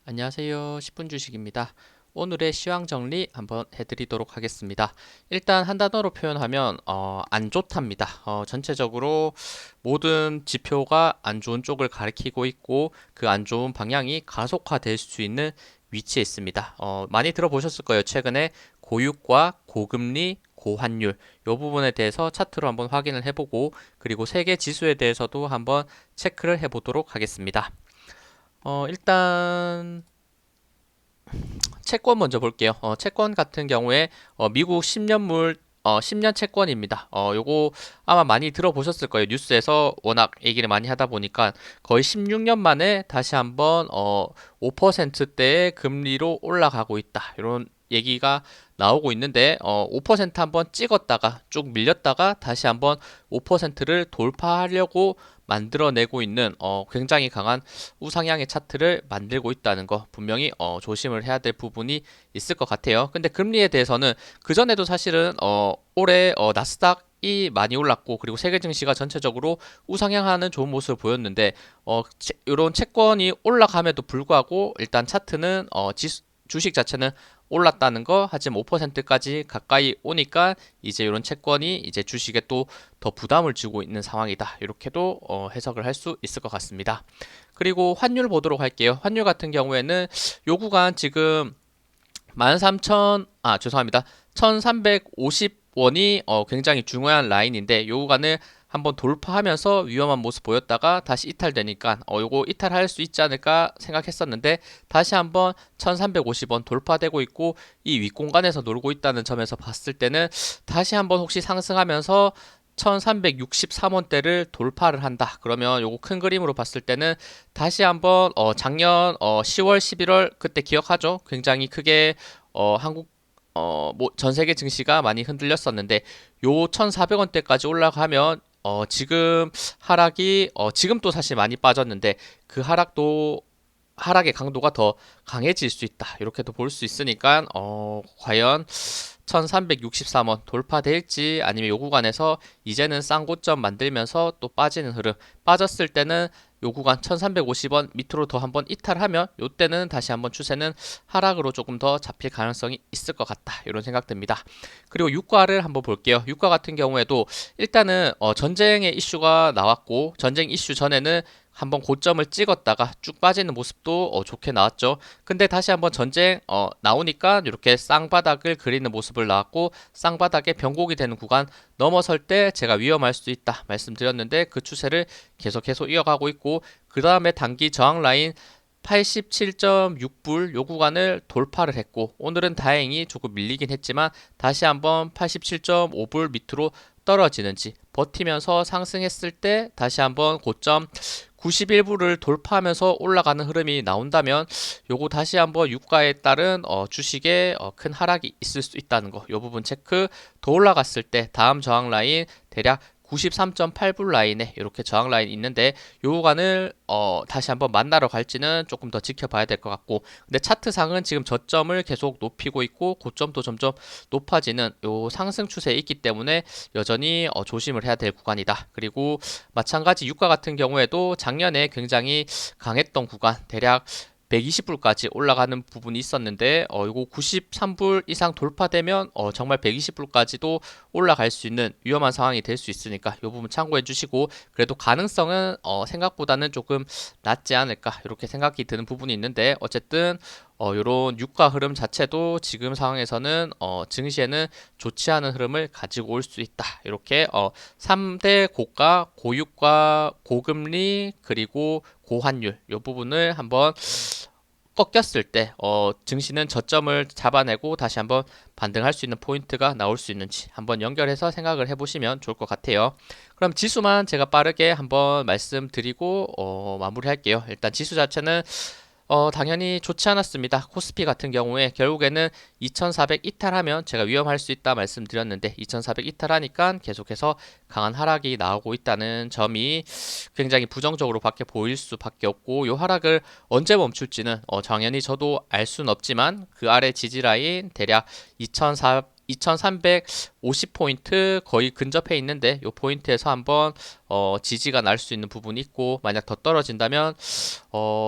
안녕하세요. 10분 주식입니다. 오늘의 시황 정리 한번 해드리도록 하겠습니다. 일단 한 단어로 표현하면 안 좋답니다. 전체적으로 모든 지표가 안 좋은 쪽을 가리키고 있고 그 안 좋은 방향이 가속화될 수 있는 위치에 있습니다. 많이 들어보셨을 거예요. 최근에 고유가, 고금리, 고환율 이 부분에 대해서 차트로 한번 확인을 해보고 그리고 세계 지수에 대해서도 한번 체크를 해보도록 하겠습니다. 일단 채권 먼저 볼게요. 채권 같은 경우에 미국 10년물 10년 채권입니다. 요거 아마 많이 들어보셨을 거예요. 뉴스에서 워낙 얘기를 많이 하다 보니까 거의 16년 만에 다시 한번 5%대의 금리로 올라가고 있다. 이런 얘기가 나오고 있는데 5% 한번 찍었다가 쭉 밀렸다가 다시 한번 5%를 돌파하려고 만들어내고 있는 굉장히 강한 우상향의 차트를 만들고 있다는 거 분명히 조심을 해야 될 부분이 있을 것 같아요. 근데 금리에 대해서는 그전에도 사실은 올해 나스닥이 많이 올랐고 그리고 세계 증시가 전체적으로 우상향하는 좋은 모습을 보였는데 이런 채권이 올라감에도 불구하고 일단 차트는 주식 자체는 올랐다는 거 하지만 5%까지 가까이 오니까 이제 이런 채권이 이제 주식에 또 더 부담을 주고 있는 상황이다. 이렇게도 해석을 할 수 있을 것 같습니다. 그리고 환율 보도록 할게요. 환율 같은 경우에는 요 구간 지금 13,000, 죄송합니다. 1350원이 굉장히 중요한 라인인데 요 구간을 한번 돌파하면서 위험한 모습 보였다가 다시 이탈되니까 요거 이탈할 수 있지 않을까 생각했었는데 다시 한번 1350원 돌파되고 있고 이 윗공간에서 놀고 있다는 점에서 봤을 때는 다시 한번 혹시 상승하면서 1363원대를 돌파를 한다. 그러면 요거 큰 그림으로 봤을 때는 다시 한번 작년 10월, 11월 그때 기억하죠? 굉장히 크게 한국 뭐 전 세계 증시가 많이 흔들렸었는데 요 1,400원대까지 올라가면 지금 하락이 지금 또 사실 많이 빠졌는데 그 하락의 강도가 더 강해질 수 있다. 이렇게도 볼 수 있으니까 과연 1363원 돌파될지 아니면 요 구간에서 이제는 싼 고점 만들면서 또 빠지는 흐름 빠졌을 때는 요 구간 1350원 밑으로 더 한번 이탈하면 요때는 다시 한번 추세는 하락으로 조금 더 잡힐 가능성이 있을 것 같다 이런 생각 듭니다. 그리고 유가를 한번 볼게요. 유가 같은 경우에도 일단은 전쟁의 이슈가 나왔고 전쟁 이슈 전에는 한번 고점을 찍었다가 쭉 빠지는 모습도 좋게 나왔죠. 근데 다시 한번 전쟁 나오니까 이렇게 쌍바닥을 그리는 모습을 나왔고 쌍바닥에 변곡이 되는 구간 넘어설 때 제가 위험할 수 있다 말씀드렸는데 그 추세를 계속해서 이어가고 있고 그 다음에 단기 저항 라인 87.6불 요 구간을 돌파를 했고 오늘은 다행히 조금 밀리긴 했지만 다시 한번 87.5불 밑으로 떨어지는지 버티면서 상승했을 때 다시 한번 고점 91불을 돌파하면서 올라가는 흐름이 나온다면 요거 다시 한번 유가에 따른 주식에 큰 하락이 있을 수 있다는 거. 요 부분 체크. 더 올라갔을 때 다음 저항 라인 대략 93.8불 라인에 이렇게 저항 라인이 있는데 요 구간을 다시 한번 만나러 갈지는 조금 더 지켜봐야 될 것 같고 근데 차트상은 지금 저점을 계속 높이고 있고 고점도 점점 높아지는 요 상승 추세에 있기 때문에 여전히 조심을 해야 될 구간이다. 그리고 마찬가지 유가 같은 경우에도 작년에 굉장히 강했던 구간 대략 120불까지 올라가는 부분이 있었는데 이거 93불 이상 돌파되면 정말 120불까지도 올라갈 수 있는 위험한 상황이 될 수 있으니까 이 부분 참고해 주시고 그래도 가능성은 생각보다는 조금 낮지 않을까 이렇게 생각이 드는 부분이 있는데 어쨌든 요런 유가 흐름 자체도 지금 상황에서는 증시에는 좋지 않은 흐름을 가지고 올 수 있다. 이렇게 3대 고가, 고유가, 고금리 그리고 고환율 요 부분을 한번 꺾였을 때 증시는 저점을 잡아내고 다시 한번 반등할 수 있는 포인트가 나올 수 있는지 한번 연결해서 생각을 해보시면 좋을 것 같아요. 그럼 지수만 제가 빠르게 한번 말씀드리고 마무리할게요. 일단 지수 자체는 당연히 좋지 않았습니다. 코스피 같은 경우에 결국에는 2400 이탈하면 제가 위험할 수 있다 말씀드렸는데 2400 이탈하니까 계속해서 강한 하락이 나오고 있다는 점이 굉장히 부정적으로 밖에 보일 수밖에 없고 이 하락을 언제 멈출지는 당연히 저도 알 수는 없지만 그 아래 지지라인 대략 2350포인트 거의 근접해 있는데 이 포인트에서 한번 지지가 날 수 있는 부분이 있고 만약 더 떨어진다면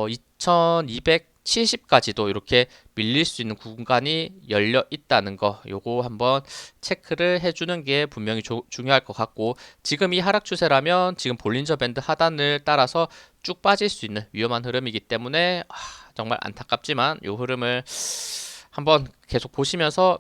2200 70까지도 이렇게 밀릴 수 있는 구간이 열려 있다는 거, 요거 한번 체크를 해주는 게 분명히 중요할 것 같고, 지금 이 하락 추세라면 지금 볼린저 밴드 하단을 따라서 쭉 빠질 수 있는 위험한 흐름이기 때문에 정말 안타깝지만 요 흐름을 한번 계속 보시면서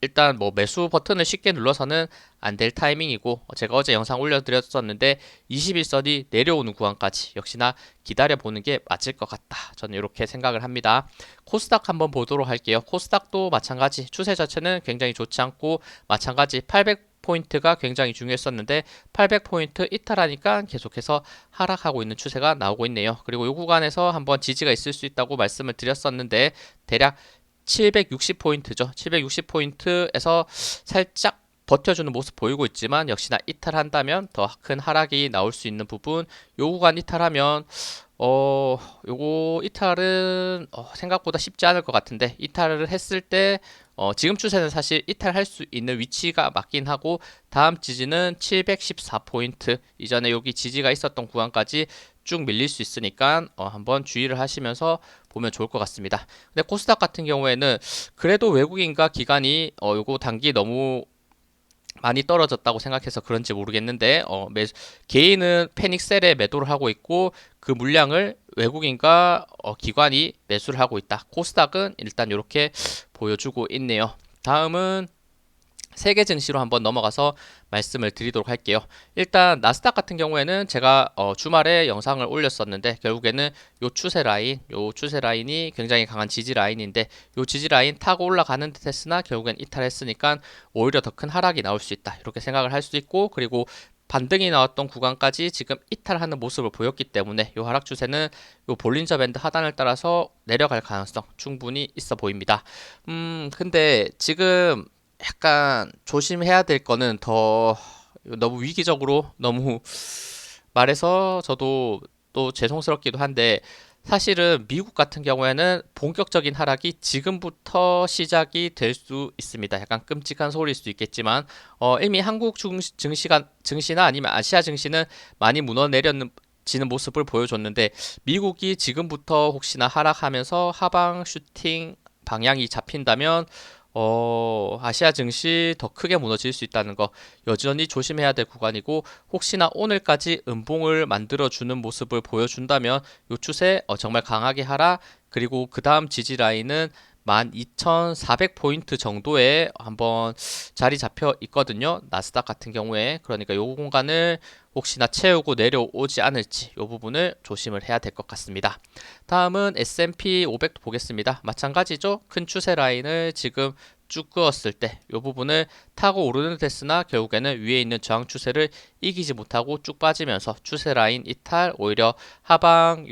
일단 뭐 매수 버튼을 쉽게 눌러서는 안 될 타이밍이고, 제가 어제 영상 올려드렸었는데 21선이 내려오는 구간까지 역시나 기다려보는 게 맞을 것 같다, 저는 이렇게 생각을 합니다. 코스닥 한번 보도록 할게요. 코스닥도 마찬가지 추세 자체는 굉장히 좋지 않고, 마찬가지 800포인트가 굉장히 중요했었는데 800포인트 이탈하니까 계속해서 하락하고 있는 추세가 나오고 있네요. 그리고 이 구간에서 한번 지지가 있을 수 있다고 말씀을 드렸었는데, 대략 760포인트죠. 760포인트에서 살짝 버텨주는 모습 보이고 있지만, 역시나 이탈한다면 더 큰 하락이 나올 수 있는 부분, 요 구간 이탈하면 요거 이탈은 생각보다 쉽지 않을 것 같은데, 이탈을 했을 때 지금 추세는 사실 이탈할 수 있는 위치가 맞긴 하고, 다음 지지는 714포인트, 이전에 여기 지지가 있었던 구간까지 쭉 밀릴 수 있으니까 한번 주의를 하시면서 보면 좋을 것 같습니다. 근데 코스닥 같은 경우에는 그래도 외국인과 기관이 요거 단기 너무 많이 떨어졌다고 생각해서 그런지 모르겠는데, 개인은 패닉셀에 매도를 하고 있고, 그 물량을 외국인과 기관이 매수를 하고 있다. 코스닥은 일단 이렇게 보여주고 있네요. 다음은 세계 증시로 한번 넘어가서 말씀을 드리도록 할게요. 일단 나스닥 같은 경우에는 제가 주말에 영상을 올렸었는데, 결국에는 요 추세 라인이 굉장히 강한 지지 라인인데, 요 지지 라인 타고 올라가는 듯 했으나 결국엔 이탈했으니까 오히려 더 큰 하락이 나올 수 있다, 이렇게 생각을 할 수 있고, 그리고 반등이 나왔던 구간까지 지금 이탈하는 모습을 보였기 때문에 요 하락 추세는 요 볼린저 밴드 하단을 따라서 내려갈 가능성 충분히 있어 보입니다. 근데 지금 약간 조심해야 될 거는, 더 너무 위기적으로 너무 말해서 저도 또 죄송스럽기도 한데, 사실은 미국 같은 경우에는 본격적인 하락이 지금부터 시작이 될 수 있습니다. 약간 끔찍한 소리일 수 있겠지만, 이미 한국 증시나 아니면 아시아 증시는 많이 무너내리는 모습을 보여줬는데, 미국이 지금부터 혹시나 하락하면서 하방 슈팅 방향이 잡힌다면 아시아 증시 더 크게 무너질 수 있다는 거 여전히 조심해야 될 구간이고, 혹시나 오늘까지 음봉을 만들어주는 모습을 보여준다면 요 추세 정말 강하게 하라. 그리고 그 다음 지지 라인은 12,400포인트 정도에 한번 자리 잡혀 있거든요. 나스닥 같은 경우에. 그러니까 요 공간을 혹시나 채우고 내려오지 않을지 요 부분을 조심을 해야 될 것 같습니다. 다음은 S&P 500도 보겠습니다. 마찬가지죠. 큰 추세 라인을 지금 쭉 그었을 때 이 부분을 타고 오르는 됐으나 결국에는 위에 있는 저항 추세를 이기지 못하고 쭉 빠지면서 추세 라인 이탈, 오히려 하방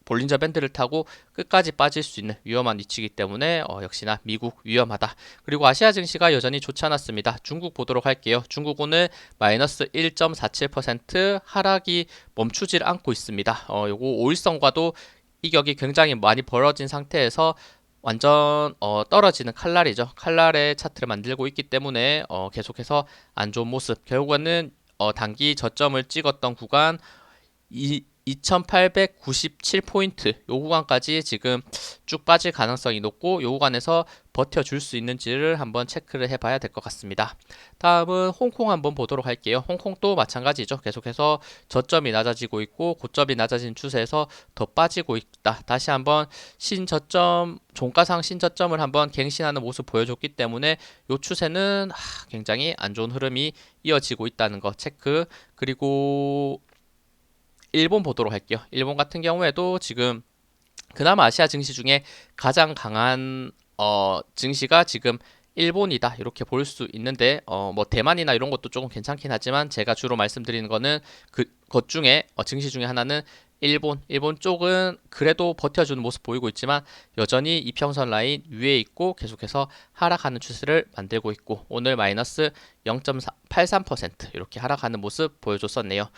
볼린저 밴드를 타고 끝까지 빠질 수 있는 위험한 위치이기 때문에 역시나 미국 위험하다. 그리고 아시아 증시가 여전히 좋지 않았습니다. 중국 보도록 할게요. 중국 오늘 마이너스 1.47% 하락이 멈추질 않고 있습니다. 요거 5일선과도 이격이 굉장히 많이 벌어진 상태에서 완전 떨어지는 칼날이죠. 칼날의 차트를 만들고 있기 때문에 계속해서 안 좋은 모습. 결국에는 단기 저점을 찍었던 구간 2897포인트 요 구간까지 지금 쭉 빠질 가능성이 높고, 요 구간에서 버텨줄 수 있는지를 한번 체크를 해봐야 될 것 같습니다. 다음은 홍콩 한번 보도록 할게요. 홍콩도 마찬가지죠. 계속해서 저점이 낮아지고 있고, 고점이 낮아진 추세에서 더 빠지고 있다. 다시 한번 종가상 신저점을 한번 갱신하는 모습 보여줬기 때문에 요 추세는 굉장히 안 좋은 흐름이 이어지고 있다는 거 체크. 그리고 일본 보도록 할게요. 일본 같은 경우에도 지금 그나마 아시아 증시 중에 가장 강한 증시가 지금 일본이다, 이렇게 볼 수 있는데, 뭐 대만이나 이런 것도 조금 괜찮긴 하지만 제가 주로 말씀드리는 거는 것 중에 증시 중에 하나는 일본 쪽은 그래도 버텨주는 모습 보이고 있지만 여전히 이평선 라인 위에 있고 계속해서 하락하는 추세를 만들고 있고, 오늘 마이너스 0.83% 이렇게 하락하는 모습 보여줬었네요.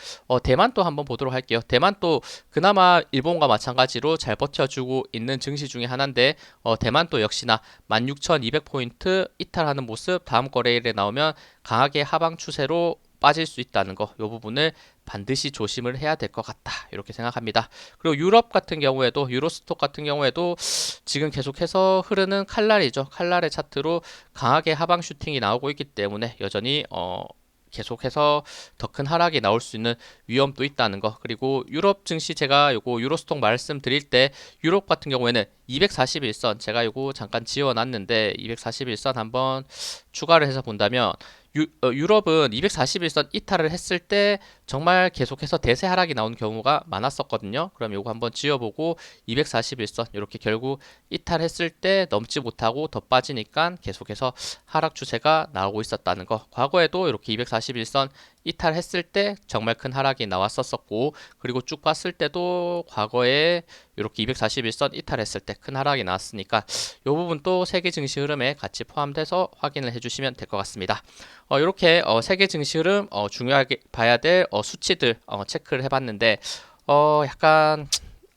대만도 한번 보도록 할게요. 대만도 그나마 일본과 마찬가지로 잘 버텨주고 있는 증시 중에 하나인데, 대만도 역시나 16,200포인트 이탈하는 모습 다음 거래일에 나오면 강하게 하방 추세로 빠질 수 있다는 거, 이 부분을 반드시 조심을 해야 될 것 같다. 이렇게 생각합니다. 그리고 유럽 같은 경우에도 유로스톡 같은 경우에도 지금 계속해서 흐르는 칼날이죠. 칼날의 차트로 강하게 하방 슈팅이 나오고 있기 때문에 여전히 계속해서 더 큰 하락이 나올 수 있는 위험도 있다는 거. 그리고 유럽 증시 제가 요거 유로스톡 말씀드릴 때 유럽 같은 경우에는 241선 제가 요거 잠깐 지워놨는데 241선 한번 추가를 해서 본다면 유럽은 241선 이탈을 했을 때 정말 계속해서 대세 하락이 나온 경우가 많았었거든요. 그럼 요거 한번 지워보고 241선 이렇게 결국 이탈했을 때 넘지 못하고 더 빠지니까 계속해서 하락 추세가 나오고 있었다는 거. 과거에도 이렇게 241선 이탈했을 때 정말 큰 하락이 나왔었고 그리고 쭉 봤을 때도 과거에 이렇게 241선 이탈했을 때 큰 하락이 나왔으니까 이 부분 또 세계 증시 흐름에 같이 포함돼서 확인을 해주시면 될 것 같습니다. 이렇게 세계 증시 흐름 중요하게 봐야 될 수치들 체크를 해봤는데 약간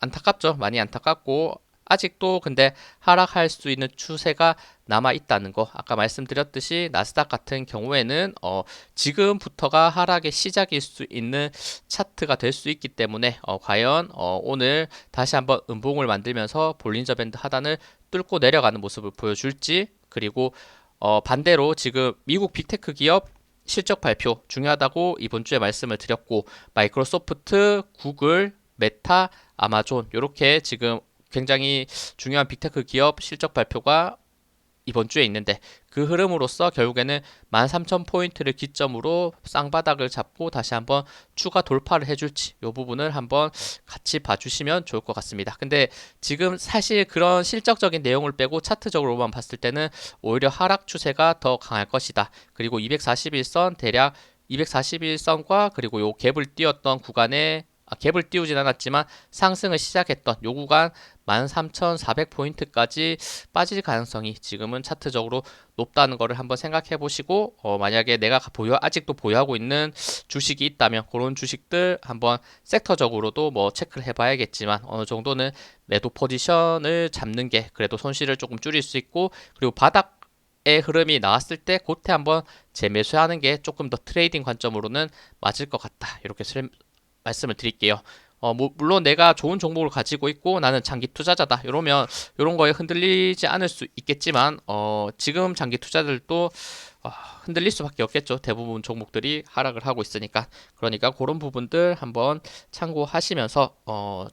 안타깝죠. 많이 안타깝고 아직도 근데 하락할 수 있는 추세가 남아 있다는 거. 아까 말씀드렸듯이 나스닥 같은 경우에는 지금부터가 하락의 시작일 수 있는 차트가 될 수 있기 때문에 과연 오늘 다시 한번 음봉을 만들면서 볼린저 밴드 하단을 뚫고 내려가는 모습을 보여줄지, 그리고 반대로 지금 미국 빅테크 기업 실적 발표 중요하다고 이번 주에 말씀을 드렸고 마이크로소프트, 구글, 메타, 아마존 이렇게 지금 굉장히 중요한 빅테크 기업 실적 발표가 이번 주에 있는데 그 흐름으로써 결국에는 13,000포인트를 기점으로 쌍바닥을 잡고 다시 한번 추가 돌파를 해줄지 이 부분을 한번 같이 봐주시면 좋을 것 같습니다. 근데 지금 사실 그런 실적적인 내용을 빼고 차트적으로만 봤을 때는 오히려 하락 추세가 더 강할 것이다. 그리고 241선 대략 241선과 그리고 요 갭을 띄웠던 구간에 갭을 띄우진 않았지만 상승을 시작했던 요 구간 13,400포인트까지 빠질 가능성이 지금은 차트적으로 높다는 것을 한번 생각해 보시고 만약에 내가 아직도 보유하고 있는 주식이 있다면 그런 주식들 한번 섹터적으로도 뭐 체크를 해봐야겠지만 어느 정도는 매도 포지션을 잡는 게 그래도 손실을 조금 줄일 수 있고, 그리고 바닥의 흐름이 나왔을 때 그때 한번 재매수하는 게 조금 더 트레이딩 관점으로는 맞을 것 같다. 이렇게 말씀을 드릴게요. 물론 내가 좋은 종목을 가지고 있고 나는 장기 투자자다 이러면 이런 거에 흔들리지 않을 수 있겠지만 지금 장기 투자들도 흔들릴 수밖에 없겠죠. 대부분 종목들이 하락을 하고 있으니까. 그러니까 그런 부분들 한번 참고하시면서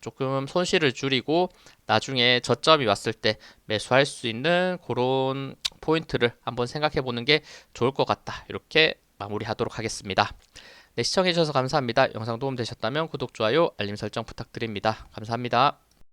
조금 손실을 줄이고 나중에 저점이 왔을 때 매수할 수 있는 그런 포인트를 한번 생각해 보는 게 좋을 것 같다. 이렇게 마무리하도록 하겠습니다. 네, 시청해주셔서 감사합니다. 영상 도움 되셨다면 구독, 좋아요, 알림 설정 부탁드립니다. 감사합니다.